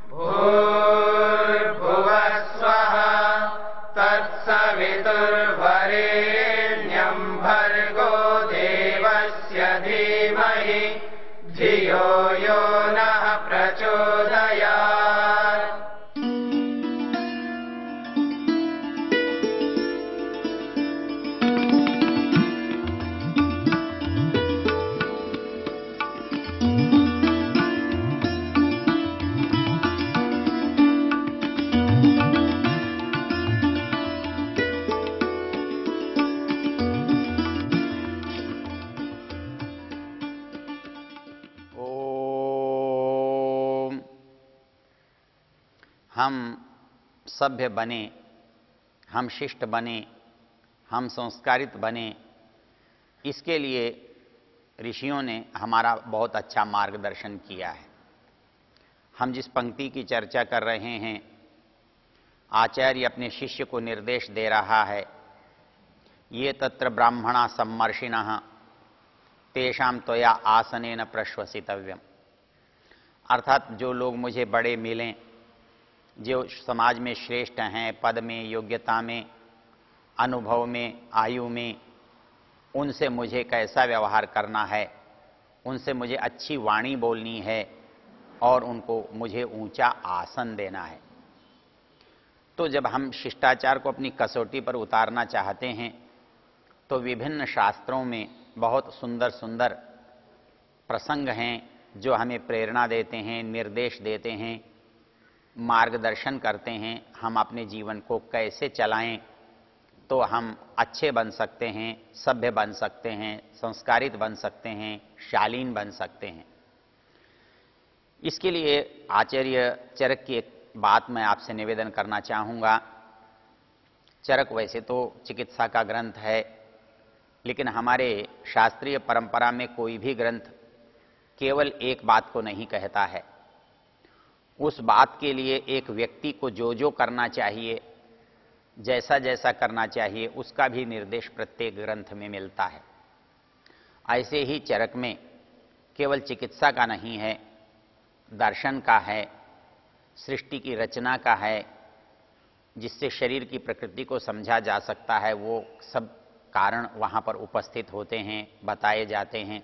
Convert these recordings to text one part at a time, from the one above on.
भूर्भुवः स्वः तत्सवितुर्वरेण्यं भर्गो देवस्य धीमहि धियो यो नः प्रचोदयात्। हम सभ्य बने, हम शिष्ट बने, हम संस्कारित बने, इसके लिए ऋषियों ने हमारा बहुत अच्छा मार्गदर्शन किया है। हम जिस पंक्ति की चर्चा कर रहे हैं, आचार्य अपने शिष्य को निर्देश दे रहा है, ये तत्र ब्राह्मणा सम्मर्षिणः तेषां त्वया आसनेन प्रश्वसितव्यम। अर्थात जो लोग मुझे बड़े मिलें, जो समाज में श्रेष्ठ हैं, पद में, योग्यता में, अनुभव में, आयु में, उनसे मुझे कैसा व्यवहार करना है, उनसे मुझे अच्छी वाणी बोलनी है और उनको मुझे ऊंचा आसन देना है। तो जब हम शिष्टाचार को अपनी कसौटी पर उतारना चाहते हैं तो विभिन्न शास्त्रों में बहुत सुंदर सुंदर प्रसंग हैं जो हमें प्रेरणा देते हैं, निर्देश देते हैं, मार्गदर्शन करते हैं। हम अपने जीवन को कैसे चलाएं तो हम अच्छे बन सकते हैं, सभ्य बन सकते हैं, संस्कारित बन सकते हैं, शालीन बन सकते हैं। इसके लिए आचार्य चरक की एक बात मैं आपसे निवेदन करना चाहूँगा। चरक वैसे तो चिकित्सा का ग्रंथ है, लेकिन हमारे शास्त्रीय परंपरा में कोई भी ग्रंथ केवल एक बात को नहीं कहता है। उस बात के लिए एक व्यक्ति को जो जो करना चाहिए, जैसा जैसा करना चाहिए, उसका भी निर्देश प्रत्येक ग्रंथ में मिलता है। ऐसे ही चरक में केवल चिकित्सा का नहीं है, दर्शन का है, सृष्टि की रचना का है, जिससे शरीर की प्रकृति को समझा जा सकता है, वो सब कारण वहाँ पर उपस्थित होते हैं, बताए जाते हैं।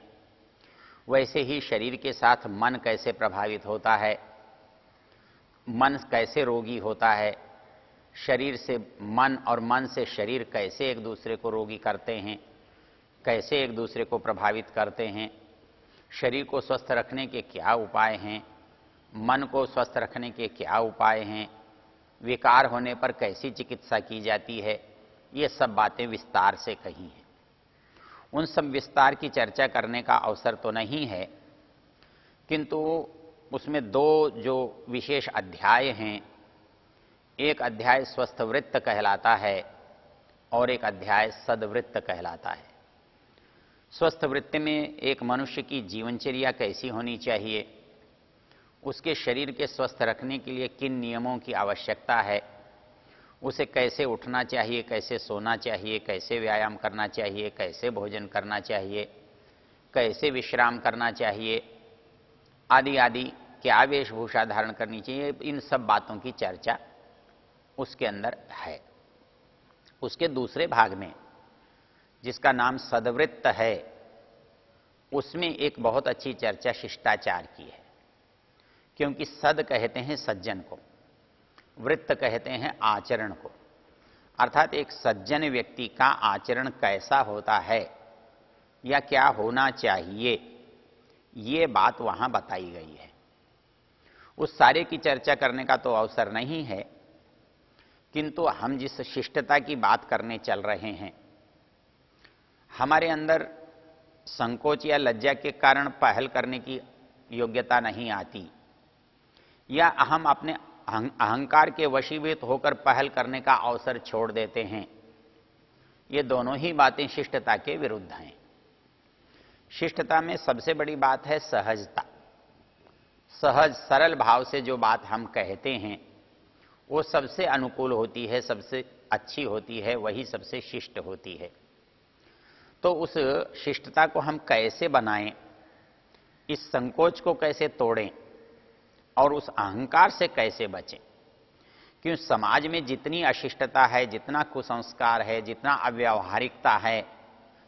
वैसे ही शरीर के साथ मन कैसे प्रभावित होता है, मन कैसे रोगी होता है, शरीर से मन और मन से शरीर कैसे एक दूसरे को रोगी करते हैं, कैसे एक दूसरे को प्रभावित करते हैं, शरीर को स्वस्थ रखने के क्या उपाय हैं, मन को स्वस्थ रखने के क्या उपाय हैं, विकार होने पर कैसी चिकित्सा की जाती है, ये सब बातें विस्तार से कही हैं। उन सब विस्तार की चर्चा करने का अवसर तो नहीं है, किंतु उसमें दो जो विशेष अध्याय हैं, एक अध्याय स्वस्थ वृत्त कहलाता है और एक अध्याय सद्वृत्त कहलाता है। स्वस्थ वृत्त में एक मनुष्य की जीवनचर्या कैसी होनी चाहिए, उसके शरीर के स्वस्थ रखने के लिए किन नियमों की आवश्यकता है, उसे कैसे उठना चाहिए, कैसे सोना चाहिए, कैसे व्यायाम करना चाहिए, कैसे भोजन करना चाहिए, कैसे विश्राम करना चाहिए, आदि आदि, क्या वेशभूषा धारण करनी चाहिए, इन सब बातों की चर्चा उसके अंदर है। उसके दूसरे भाग में, जिसका नाम सद्वृत्त है, उसमें एक बहुत अच्छी चर्चा शिष्टाचार की है। क्योंकि सद कहते हैं सज्जन को, वृत्त कहते हैं आचरण को। अर्थात एक सज्जन व्यक्ति का आचरण कैसा होता है या क्या होना चाहिए, ये बात वहां बताई गई है। उस सारे की चर्चा करने का तो अवसर नहीं है, किंतु हम जिस शिष्टता की बात करने चल रहे हैं, हमारे अंदर संकोच या लज्जा के कारण पहल करने की योग्यता नहीं आती, या हम अपने अहंकार के वशीभूत होकर पहल करने का अवसर छोड़ देते हैं। ये दोनों ही बातें शिष्टता के विरुद्ध हैं। शिष्टता में सबसे बड़ी बात है सहजता। सहज सरल भाव से जो बात हम कहते हैं वो सबसे अनुकूल होती है, सबसे अच्छी होती है, वही सबसे शिष्ट होती है। तो उस शिष्टता को हम कैसे बनाएं, इस संकोच को कैसे तोड़ें और उस अहंकार से कैसे बचें। क्यों समाज में जितनी अशिष्टता है, जितना कुसंस्कार है, जितना अव्यावहारिकता है,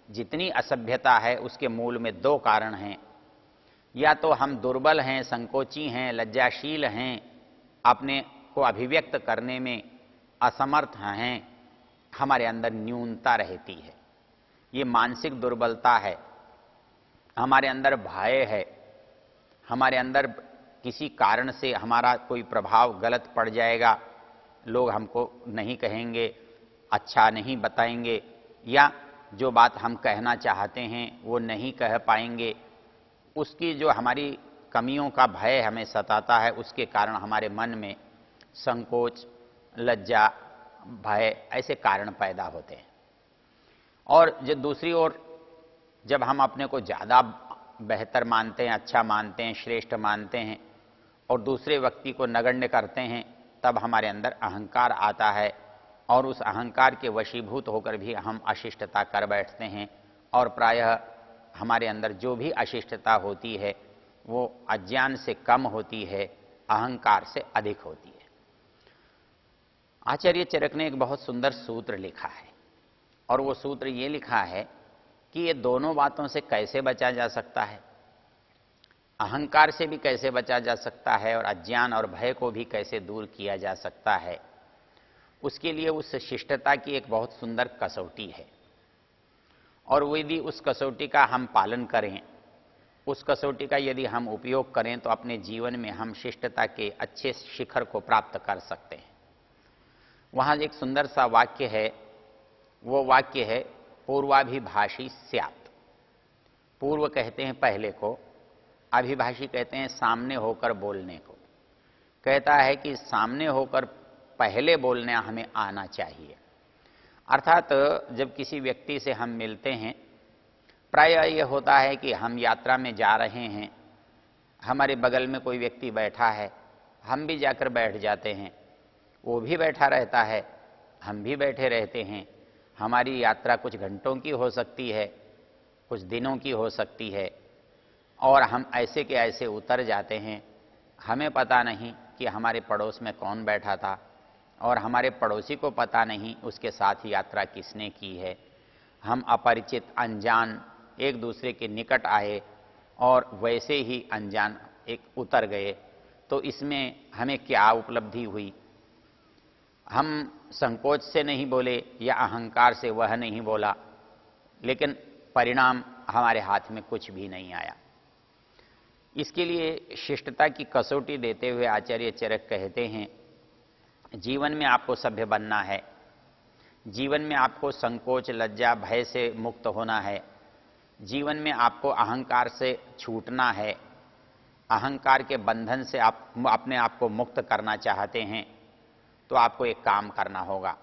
जितनी असभ्यता है, उसके मूल में दो कारण हैं। या तो हम दुर्बल हैं, संकोची हैं, लज्जाशील हैं, अपने को अभिव्यक्त करने में असमर्थ हैं, हमारे अंदर न्यूनता रहती है, ये मानसिक दुर्बलता है, हमारे अंदर भय है, हमारे अंदर किसी कारण से हमारा कोई प्रभाव गलत पड़ जाएगा, लोग हमको नहीं कहेंगे, अच्छा नहीं बताएंगे, या जो बात हम कहना चाहते हैं वो नहीं कह पाएंगे, उसकी जो हमारी कमियों का भय हमें सताता है, उसके कारण हमारे मन में संकोच, लज्जा, भय ऐसे कारण पैदा होते हैं। और जो दूसरी ओर जब हम अपने को ज़्यादा बेहतर मानते हैं, अच्छा मानते हैं, श्रेष्ठ मानते हैं और दूसरे व्यक्ति को नगण्य करते हैं, तब हमारे अंदर अहंकार आता है और उस अहंकार के वशीभूत होकर भी हम अशिष्टता कर बैठते हैं। और प्रायः हमारे अंदर जो भी अशिष्टता होती है वो अज्ञान से कम होती है, अहंकार से अधिक होती है। आचार्य चरक ने एक बहुत सुंदर सूत्र लिखा है और वो सूत्र ये लिखा है कि ये दोनों बातों से कैसे बचा जा सकता है, अहंकार से भी कैसे बचा जा सकता है और अज्ञान और भय को भी कैसे दूर किया जा सकता है। उसके लिए उस शिष्टता की एक बहुत सुंदर कसौटी है और यदि उस कसौटी का हम पालन करें, उस कसौटी का यदि हम उपयोग करें तो अपने जीवन में हम शिष्टता के अच्छे शिखर को प्राप्त कर सकते हैं। वहाँ एक सुंदर सा वाक्य है, वो वाक्य है पूर्वाभिभाषी स्यात्। पूर्व कहते हैं पहले को, अभिभाषी कहते हैं सामने होकर बोलने को। कहता है कि सामने होकर पहले बोलना हमें आना चाहिए। अर्थात जब किसी व्यक्ति से हम मिलते हैं, प्रायः ये होता है कि हम यात्रा में जा रहे हैं, हमारे बगल में कोई व्यक्ति बैठा है, हम भी जाकर बैठ जाते हैं, वो भी बैठा रहता है, हम भी बैठे रहते हैं। हमारी यात्रा कुछ घंटों की हो सकती है, कुछ दिनों की हो सकती है और हम ऐसे के ऐसे उतर जाते हैं। हमें पता नहीं कि हमारे पड़ोस में कौन बैठा था और हमारे पड़ोसी को पता नहीं उसके साथ यात्रा किसने की है। हम अपरिचित, अनजान एक दूसरे के निकट आए और वैसे ही अनजान एक उतर गए। तो इसमें हमें क्या उपलब्धि हुई? हम संकोच से नहीं बोले या अहंकार से वह नहीं बोला, लेकिन परिणाम हमारे हाथ में कुछ भी नहीं आया। इसके लिए शिष्टता की कसौटी देते हुए आचार्य चरक कहते हैं, जीवन में आपको सभ्य बनना है, जीवन में आपको संकोच, लज्जा, भय से मुक्त होना है, जीवन में आपको अहंकार से छूटना है, अहंकार के बंधन से आप अपने आप को मुक्त करना चाहते हैं तो आपको एक काम करना होगा।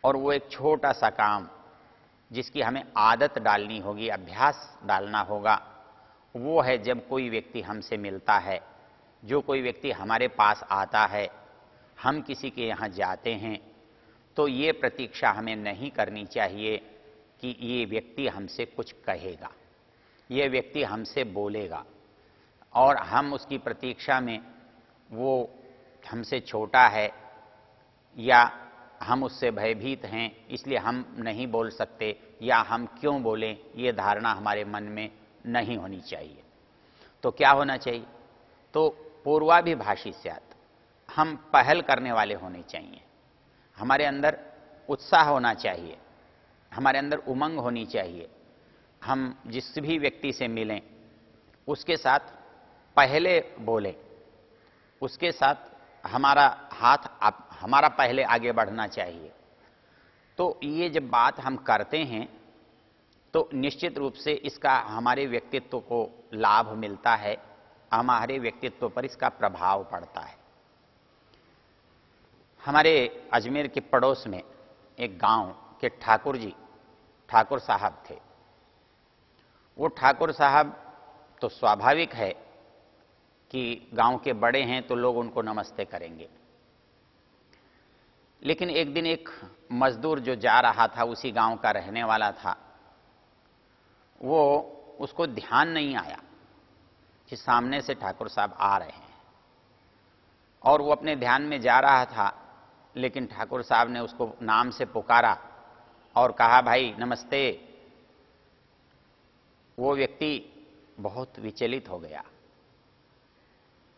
और वो एक छोटा सा काम जिसकी हमें आदत डालनी होगी, अभ्यास डालना होगा, वो है जब कोई व्यक्ति हमसे मिलता है, जो कोई व्यक्ति हमारे पास आता है, हम किसी के यहाँ जाते हैं, तो ये प्रतीक्षा हमें नहीं करनी चाहिए कि ये व्यक्ति हमसे कुछ कहेगा, ये व्यक्ति हमसे बोलेगा और हम उसकी प्रतीक्षा में, वो हमसे छोटा है या हम उससे भयभीत हैं इसलिए हम नहीं बोल सकते या हम क्यों बोलें, ये धारणा हमारे मन में नहीं होनी चाहिए। तो क्या होना चाहिए? तो पूर्वाभिभाषी स्यात्, हम पहल करने वाले होने चाहिए, हमारे अंदर उत्साह होना चाहिए, हमारे अंदर उमंग होनी चाहिए। हम जिस भी व्यक्ति से मिलें उसके साथ पहले बोलें, उसके साथ हमारा हाथ हमारा पहले आगे बढ़ना चाहिए। तो ये जब बात हम करते हैं तो निश्चित रूप से इसका हमारे व्यक्तित्व को लाभ मिलता है, हमारे व्यक्तित्व पर इसका प्रभाव पड़ता है। हमारे अजमेर के पड़ोस में एक गांव के ठाकुर जी, ठाकुर साहब थे। वो ठाकुर साहब तो स्वाभाविक है कि गांव के बड़े हैं तो लोग उनको नमस्ते करेंगे, लेकिन एक दिन एक मजदूर जो जा रहा था, उसी गांव का रहने वाला था, वो उसको ध्यान नहीं आया कि सामने से ठाकुर साहब आ रहे हैं और वो अपने ध्यान में जा रहा था, लेकिन ठाकुर साहब ने उसको नाम से पुकारा और कहा, भाई नमस्ते। वो व्यक्ति बहुत विचलित हो गया,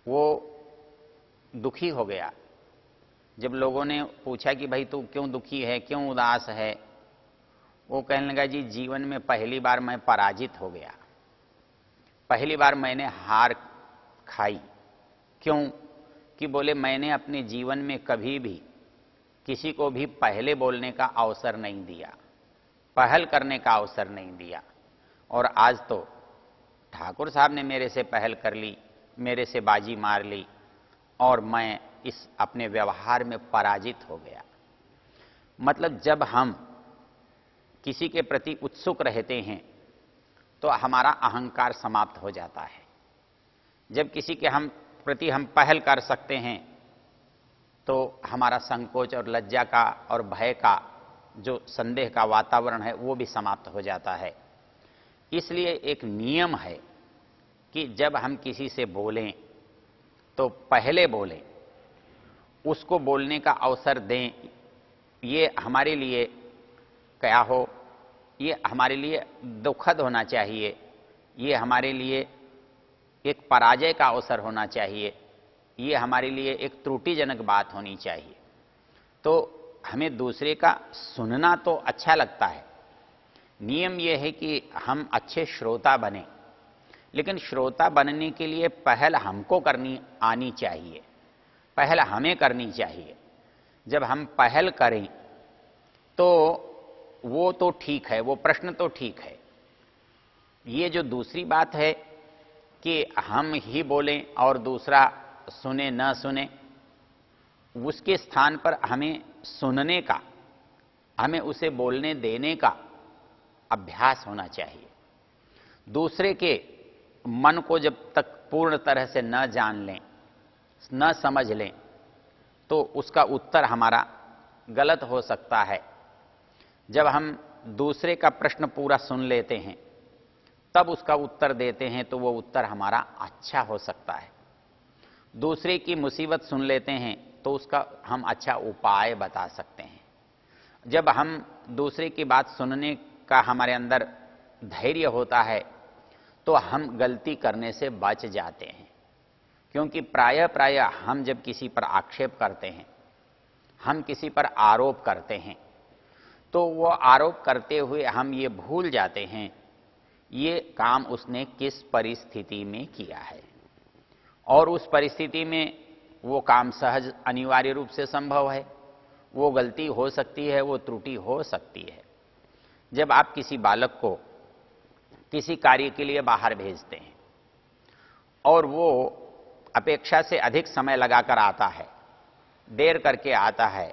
वो दुखी हो गया। जब लोगों ने पूछा कि भाई तू क्यों दुखी है, क्यों उदास है, वो कहने लगा, जी जीवन में पहली बार मैं पराजित हो गया, पहली बार मैंने हार खाई। क्यों? कि बोले मैंने अपने जीवन में कभी भी किसी को भी पहले बोलने का अवसर नहीं दिया, पहल करने का अवसर नहीं दिया, और आज तो ठाकुर साहब ने मेरे से पहल कर ली, मेरे से बाजी मार ली और मैं इस अपने व्यवहार में पराजित हो गया। मतलब जब हम किसी के प्रति उत्सुक रहते हैं तो हमारा अहंकार समाप्त हो जाता है। जब किसी के प्रति हम पहल कर सकते हैं तो हमारा संकोच और लज्जा का और भय का जो संदेह का वातावरण है वो भी समाप्त हो जाता है। इसलिए एक नियम है कि जब हम किसी से बोलें तो पहले बोलें, उसको बोलने का अवसर दें। ये हमारे लिए क्या हो, ये हमारे लिए दुखद होना चाहिए, ये हमारे लिए एक पराजय का अवसर होना चाहिए, ये हमारे लिए एक त्रुटिजनक बात होनी चाहिए। तो हमें दूसरे का सुनना तो अच्छा लगता है, नियम यह है कि हम अच्छे श्रोता बने, लेकिन श्रोता बनने के लिए पहल हमको करनी आनी चाहिए, पहल हमें करनी चाहिए। जब हम पहल करें तो वो तो ठीक है, वो प्रश्न तो ठीक है। ये जो दूसरी बात है कि हम ही बोलें और दूसरा सुने न सुने, उसके स्थान पर हमें सुनने का, हमें उसे बोलने देने का अभ्यास होना चाहिए। दूसरे के मन को जब तक पूर्ण तरह से न जान लें, न समझ लें, तो उसका उत्तर हमारा गलत हो सकता है। जब हम दूसरे का प्रश्न पूरा सुन लेते हैं तब उसका उत्तर देते हैं तो वो उत्तर हमारा अच्छा हो सकता है। दूसरे की मुसीबत सुन लेते हैं तो उसका हम अच्छा उपाय बता सकते हैं। जब हम दूसरे की बात सुनने का हमारे अंदर धैर्य होता है तो हम गलती करने से बच जाते हैं, क्योंकि प्रायः हम जब किसी पर आक्षेप करते हैं, हम किसी पर आरोप करते हैं, तो वो आरोप करते हुए हम ये भूल जाते हैं ये काम उसने किस परिस्थिति में किया है, और उस परिस्थिति में वो काम सहज अनिवार्य रूप से संभव है। वो गलती हो सकती है, वो त्रुटि हो सकती है। जब आप किसी बालक को किसी कार्य के लिए बाहर भेजते हैं और वो अपेक्षा से अधिक समय लगाकर आता है, देर करके आता है,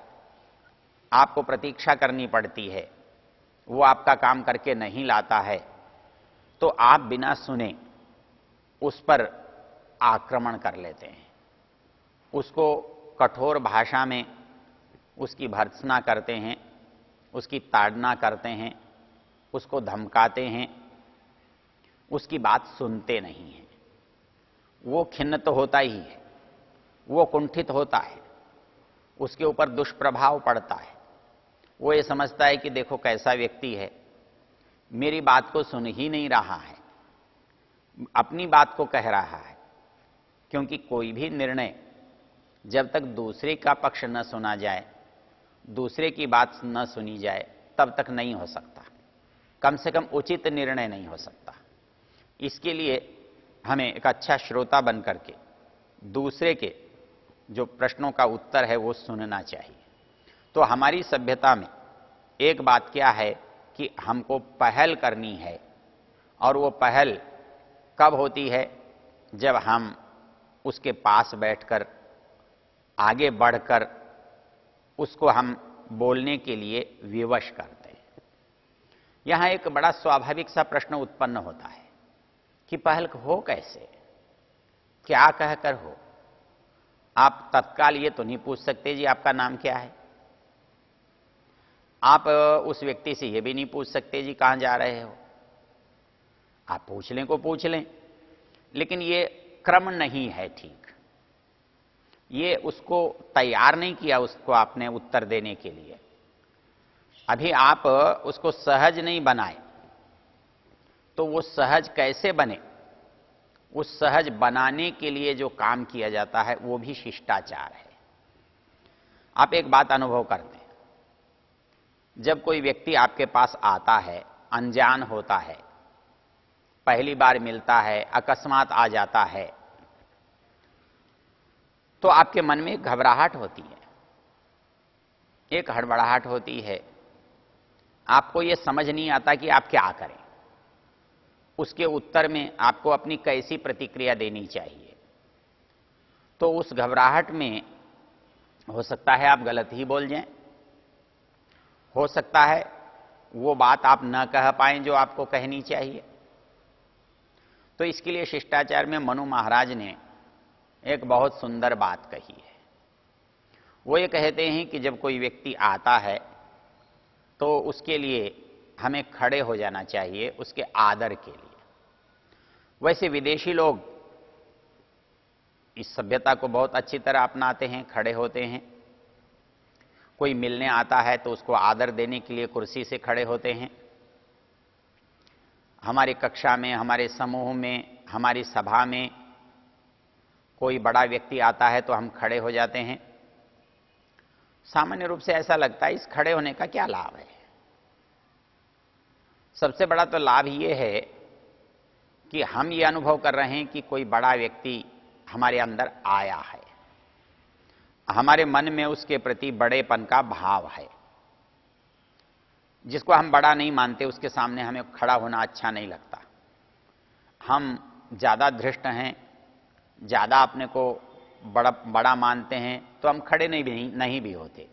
आपको प्रतीक्षा करनी पड़ती है, वो आपका काम करके नहीं लाता है, तो आप बिना सुने उस पर आक्रमण कर लेते हैं, उसको कठोर भाषा में उसकी भर्त्सना करते हैं, उसकी ताड़ना करते हैं, उसको धमकाते हैं, उसकी बात सुनते नहीं हैं। वो खिन्न तो होता ही है, वो कुंठित होता है, उसके ऊपर दुष्प्रभाव पड़ता है। वो ये समझता है कि देखो कैसा व्यक्ति है, मेरी बात को सुन ही नहीं रहा है, अपनी बात को कह रहा है। क्योंकि कोई भी निर्णय जब तक दूसरे का पक्ष न सुना जाए, दूसरे की बात न सुनी जाए, तब तक नहीं हो सकता, कम से कम उचित निर्णय नहीं हो सकता। इसके लिए हमें एक अच्छा श्रोता बन करके दूसरे के जो प्रश्नों का उत्तर है वो सुनना चाहिए। तो हमारी सभ्यता में एक बात क्या है कि हमको पहल करनी है, और वो पहल कब होती है? जब हम उसके पास बैठकर, आगे बढ़कर उसको हम बोलने के लिए विवश करते हैं। यहां एक बड़ा स्वाभाविक सा प्रश्न उत्पन्न होता है कि पहल हो कैसे, क्या कहकर हो। आप तत्काल ये तो नहीं पूछ सकते जी आपका नाम क्या है, आप उस व्यक्ति से ये भी नहीं पूछ सकते जी कहां जा रहे हो। आप पूछ लें को पूछ लें, लेकिन ये क्रम नहीं है ठीक, ये उसको तैयार नहीं किया उसको आपने उत्तर देने के लिए। अभी आप उसको सहज नहीं बनाए, तो वो सहज कैसे बने? उस सहज बनाने के लिए जो काम किया जाता है वो भी शिष्टाचार है। आप एक बात अनुभव करते हैं, जब कोई व्यक्ति आपके पास आता है, अनजान होता है, पहली बार मिलता है, अकस्मात आ जाता है, तो आपके मन में एक घबराहट होती है, एक हड़बड़ाहट होती है। आपको यह समझ नहीं आता कि आप क्या करें, उसके उत्तर में आपको अपनी कैसी प्रतिक्रिया देनी चाहिए। तो उस घबराहट में हो सकता है आप गलत ही बोल जाएं, हो सकता है वो बात आप न कह पाएं जो आपको कहनी चाहिए। तो इसके लिए शिष्टाचार में मनु महाराज ने एक बहुत सुंदर बात कही है। वो ये कहते हैं कि जब कोई व्यक्ति आता है तो उसके लिए हमें खड़े हो जाना चाहिए, उसके आदर के लिए। वैसे विदेशी लोग इस सभ्यता को बहुत अच्छी तरह अपनाते हैं, खड़े होते हैं। कोई मिलने आता है तो उसको आदर देने के लिए कुर्सी से खड़े होते हैं। हमारी कक्षा में, हमारे समूह में, हमारी सभा में कोई बड़ा व्यक्ति आता है तो हम खड़े हो जाते हैं। सामान्य रूप से ऐसा लगता है इस खड़े होने का क्या लाभ है? सबसे बड़ा तो लाभ ये है कि हम ये अनुभव कर रहे हैं कि कोई बड़ा व्यक्ति हमारे अंदर आया है, हमारे मन में उसके प्रति बड़ेपन का भाव है। जिसको हम बड़ा नहीं मानते उसके सामने हमें खड़ा होना अच्छा नहीं लगता। हम ज्यादा धृष्ट हैं, ज्यादा अपने को बड़ा मानते हैं तो हम खड़े नहीं भी होते।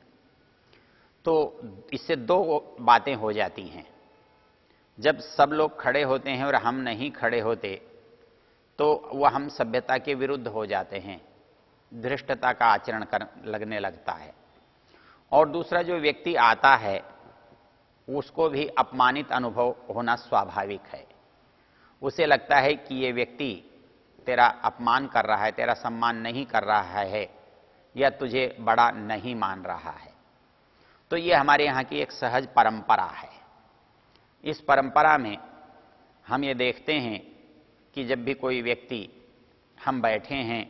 तो इससे दो बातें हो जाती हैं। जब सब लोग खड़े होते हैं और हम नहीं खड़े होते तो वह हम सभ्यता के विरुद्ध हो जाते हैं, धृष्टता का आचरण लगने लगता है। और दूसरा, जो व्यक्ति आता है उसको भी अपमानित अनुभव होना स्वाभाविक है। उसे लगता है कि ये व्यक्ति तेरा अपमान कर रहा है, तेरा सम्मान नहीं कर रहा है, या तुझे बड़ा नहीं मान रहा है। तो ये हमारे यहाँ की एक सहज परंपरा है। इस परंपरा में हम ये देखते हैं कि जब भी कोई व्यक्ति, हम बैठे हैं,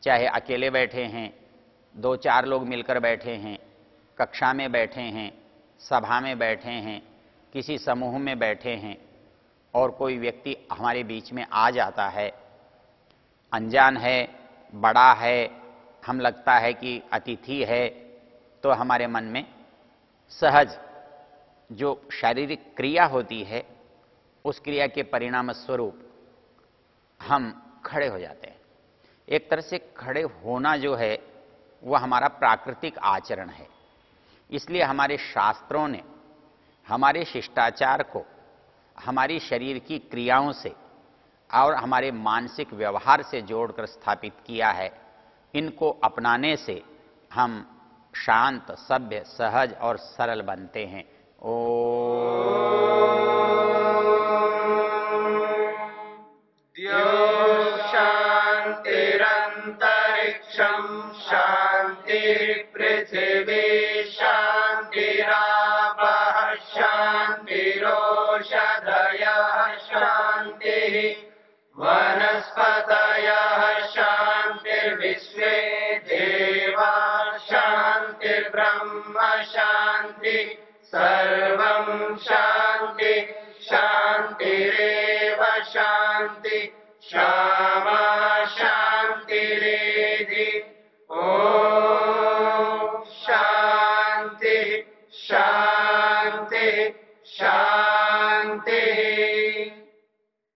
चाहे अकेले बैठे हैं, 2-4 लोग मिलकर बैठे हैं, कक्षा में बैठे हैं, सभा में बैठे हैं, किसी समूह में बैठे हैं, और कोई व्यक्ति हमारे बीच में आ जाता है, अनजान है, बड़ा है, हम लगता है कि अतिथि है, तो हमारे मन में सहज जो शारीरिक क्रिया होती है उस क्रिया के परिणाम स्वरूप हम खड़े हो जाते हैं। एक तरह से खड़े होना जो है वह हमारा प्राकृतिक आचरण है। इसलिए हमारे शास्त्रों ने हमारे शिष्टाचार को हमारी शरीर की क्रियाओं से और हमारे मानसिक व्यवहार से जोड़कर स्थापित किया है। इनको अपनाने से हम शांत, सभ्य, सहज और सरल बनते हैं। शांतिरंतरिक्षं शांतिः पृथिवी शांतिरापः शांतिरोषधयः शांतिः वनस्पतयः शांतिर्विश्वे देवा शांतिर्ब्रह्म शांतिः सर्वं शांति शांतिरेव शांति क्षमा शांतिरेधि। ओम शांति शांति शांति।